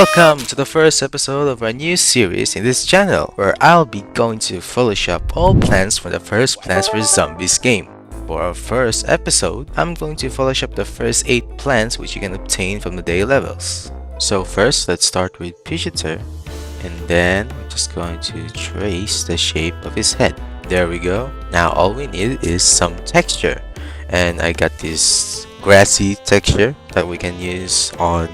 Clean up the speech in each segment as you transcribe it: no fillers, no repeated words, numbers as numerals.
Welcome to the first episode of our new series in this channel, where I'll be going to Photoshop all plants from the first Plants vs Zombies game. For our first episode, I'm going to Photoshop the first 8 plants which you can obtain from the day levels. So first, let's start with Peashooter, and then we're just going to trace the shape of his head. There we go. Now all we need is some texture, and I got this grassy texture that we can use on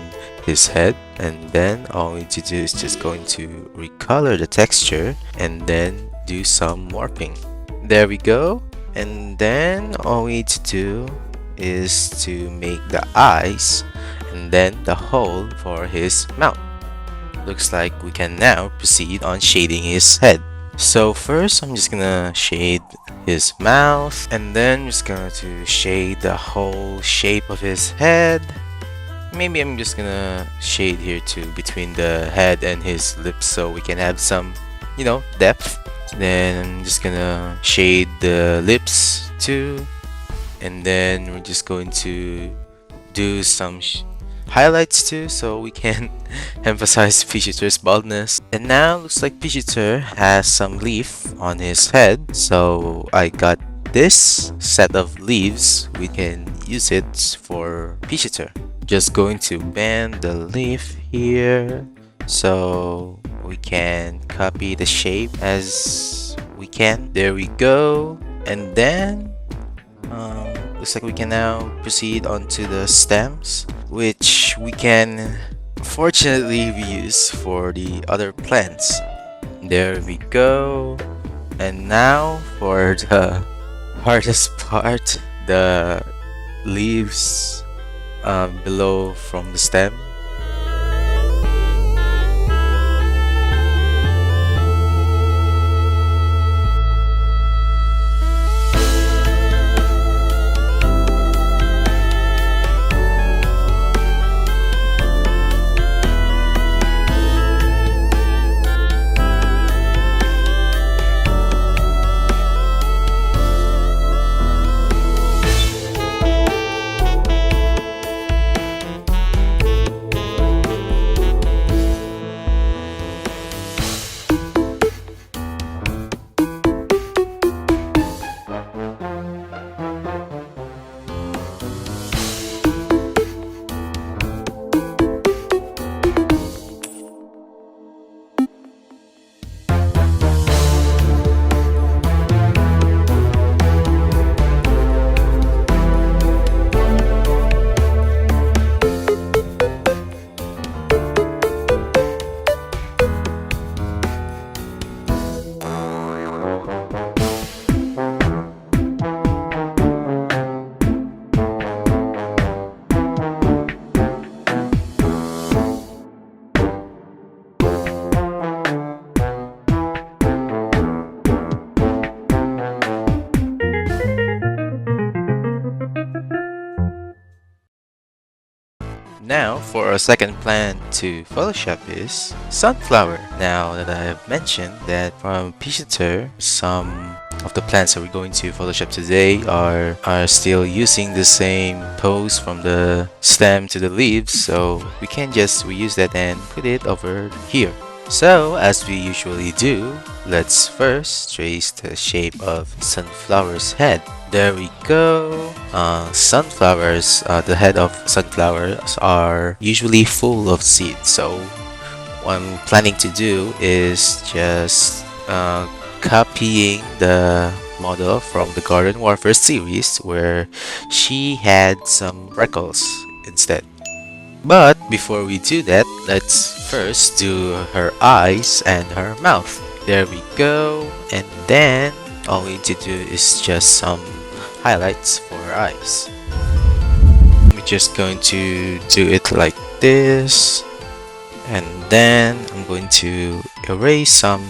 his head, and then all we need to do is just going to recolor the texture and then do some warping. There we go. And then all we need to do is to make the eyes and then the hole for his mouth. Looks like we can now proceed on shading his head. So first I'm just gonna shade his mouth, and then just gonna to shade the whole shape of his head. Maybe I'm just gonna shade here too between the head and his lips so we can have some, depth. Then I'm just gonna shade the lips too, and then we're just going to do some highlights too so we can emphasize Peashooter's baldness. And now looks like Peashooter has some leaf on his head, so I got this set of leaves. We can use it for Peashooter. Just going to bend the leaf here so we can copy the shape as we can. There we go. And then looks like we can now proceed onto the stems, which we can fortunately reuse for the other plants. There we go. And now for the hardest part, the leaves below from the stem. Now for our second plant to Photoshop is sunflower. Now that I have mentioned that from Peashooter, some of the plants that we're going to Photoshop today are still using the same pose from the stem to the leaves, so we can just reuse that and put it over here. So as we usually do, let's first trace the shape of sunflower's head. There we go. Sunflowers, the head of sunflowers are usually full of seeds, so what I'm planning to do is just copying the model from the Garden Warfare series where she had some freckles instead. But before we do that, let's first do her eyes and her mouth. There we go. And then all we need to do is just some highlights for her eyes. We're just going to do it like this, and then I'm going to erase some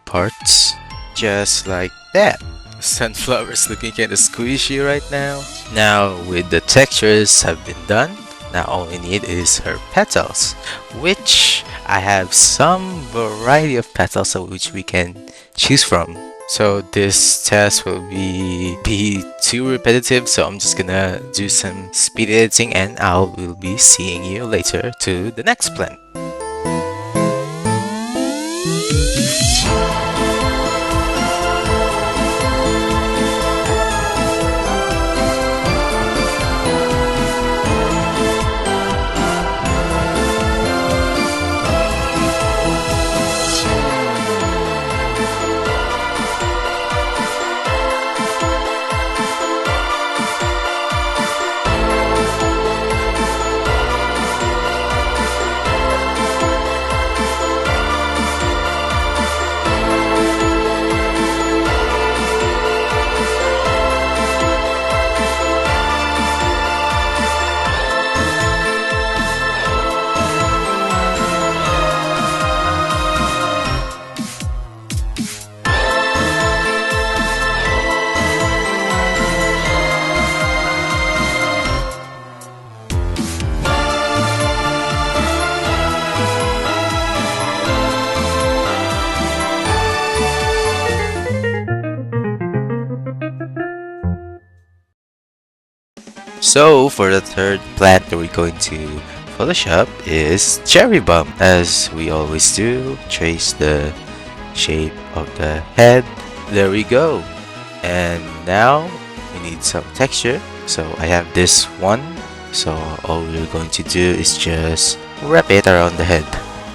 parts just like that. Sunflower's looking kind of squishy right now. Now with the textures have been done, now all we need is her petals, which I have some variety of petals which we can choose from. So this test will be too repetitive, so I'm just gonna do some speed editing and I will be seeing you later to the next plan. So for the third plant that we're going to Photoshop is cherry bomb. As we always do, trace the shape of the head. There we go. And now we need some texture. So I have this one. So all we're going to do is just wrap it around the head.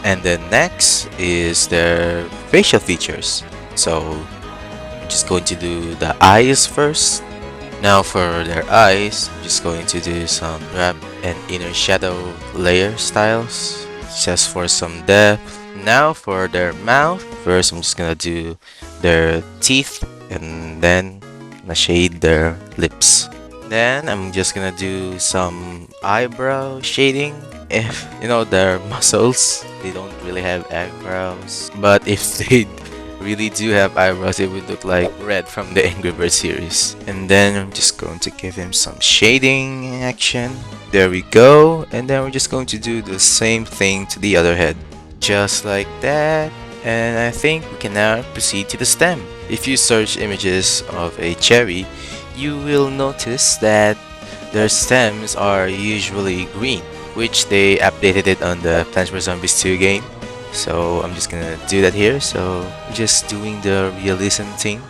And then next is their facial features. So I'm just going to do the eyes first. Now for their eyes, I'm just going to do some wrap and inner shadow layer styles just for some depth. Now for their mouth, first I'm just gonna do their teeth and then gonna shade their lips. Then I'm just gonna do some eyebrow shading. If you know their muscles, they don't really have eyebrows, but if they really do have eyebrows, it would look like Red from the Angry Birds series. And then I'm just going to give him some shading action. There we go. And then we're just going to do the same thing to the other head. Just like that. And I think we can now proceed to the stem. If you search images of a cherry, you will notice that their stems are usually green, which they updated it on the Plants vs Zombies 2 game. So I'm just gonna do that here. So just doing the realism thing.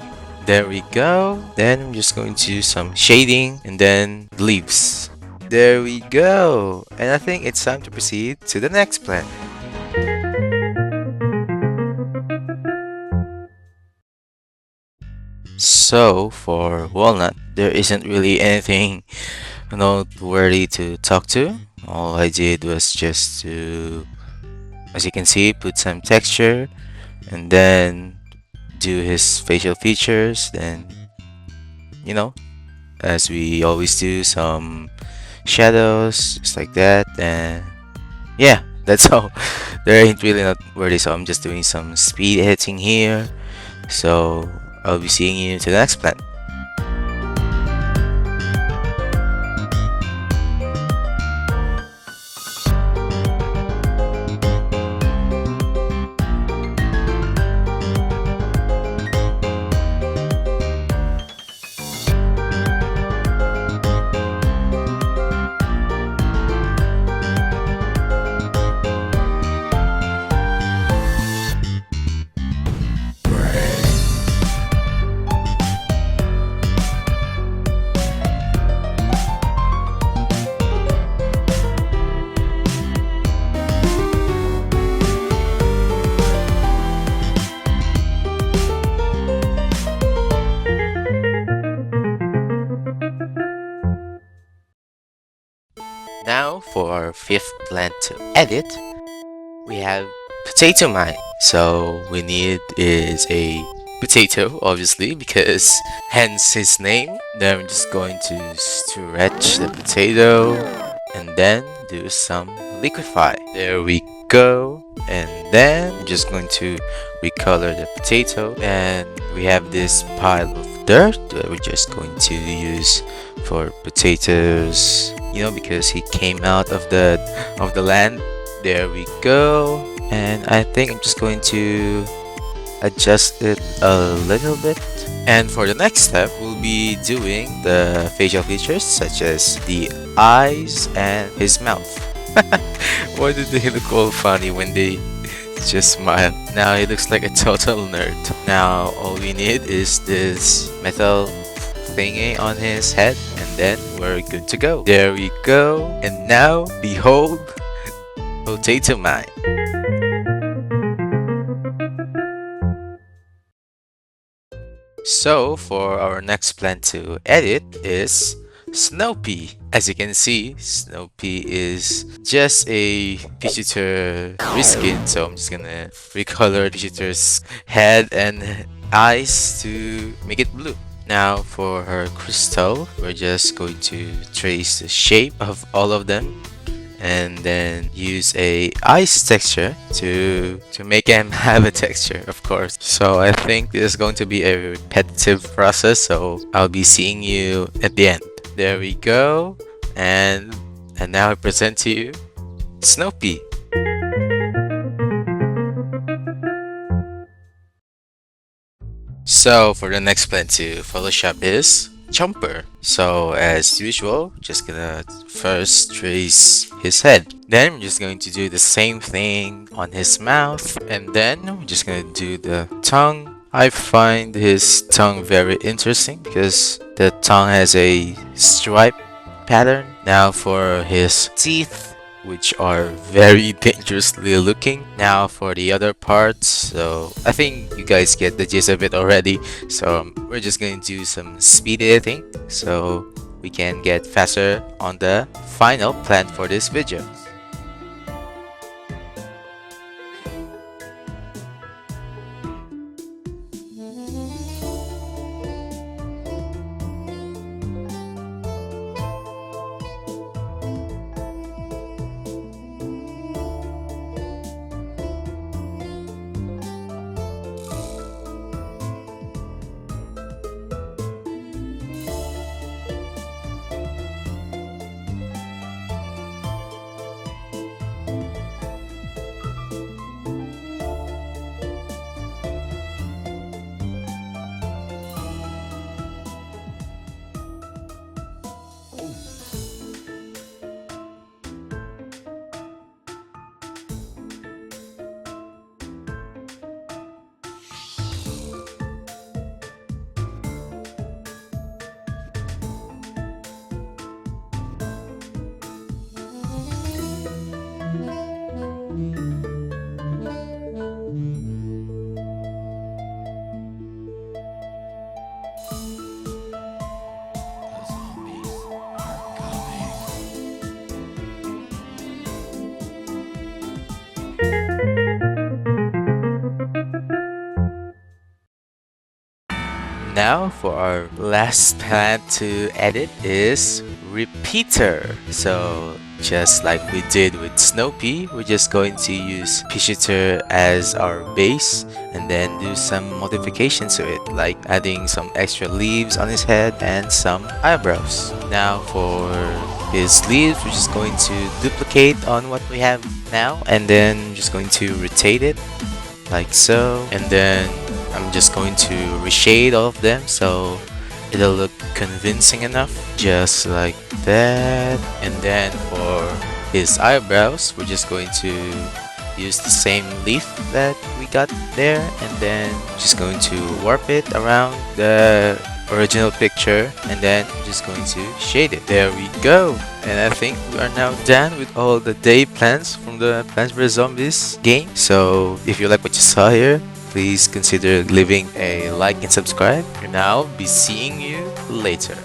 There we go. Then I'm just going to do some shading and then leaves. There we go. And I think it's time to proceed to the next plant. So for walnut, there isn't really anything noteworthy to talk to. All I did was just to, as you can see, put some texture and then do his facial features. Then, as we always do, some shadows, just like that. And yeah, that's all. There ain't really not worthy, so I'm just doing some speed editing here. So I'll be seeing you to the next plant. Now for our fifth plant to edit, we have potato mine. So we need is a potato, obviously, because hence his name. Then I'm just going to stretch the potato and then do some liquify. There we go. And then I'm just going to recolor the potato, and we have this pile of dirt that we're just going to use for potatoes, because he came out of the land. There we go. And I think I'm just going to adjust it a little bit. And for the next step, we'll be doing the facial features such as the eyes and his mouth. Why did they look all funny when they just smile? Now he looks like a total nerd. Now all we need is this metal thingy on his head, and then we're good to go. There we go. And now behold, potato mine. So for our next plant to edit is Snoopy. As you can see, Snoopy is just a Peashooter reskin, so I'm just gonna recolor Peashooter's head and eyes to make it blue. Now for her crystal, we're just going to trace the shape of all of them and then use a ice texture to make them have a texture, of course. So I think this is going to be a repetitive process, so I'll be seeing you at the end. There we go. And now I present to you Snoopy. So for the next plant to Photoshop is Chomper. So as usual, just gonna first trace his head. Then we're just going to do the same thing on his mouth, and then we're just gonna do the tongue. I find his tongue very interesting because the tongue has a stripe pattern. Now for his teeth, which are very dangerously looking. Now for the other parts, so I think you guys get the gist of it already. So we're just going to do some speed editing so we can get faster on the final plan for this video. Now for our last plan to edit is repeater. So just like we did with Snoopy, we're just going to use Peashooter as our base and then do some modifications to it, like adding some extra leaves on his head and some eyebrows. Now for his leaves, we're just going to duplicate on what we have now and then just going to rotate it like so, and then I'm just going to reshade all of them so it'll look convincing enough, just like that. And then for his eyebrows, we're just going to use the same leaf that we got there and then just going to warp it around the original picture and then just going to shade it. There we go. And I think we are now done with all the day plans from the Plants vs Zombies game. So if you like what you saw here, please consider leaving a like and subscribe. And I'll be seeing you later.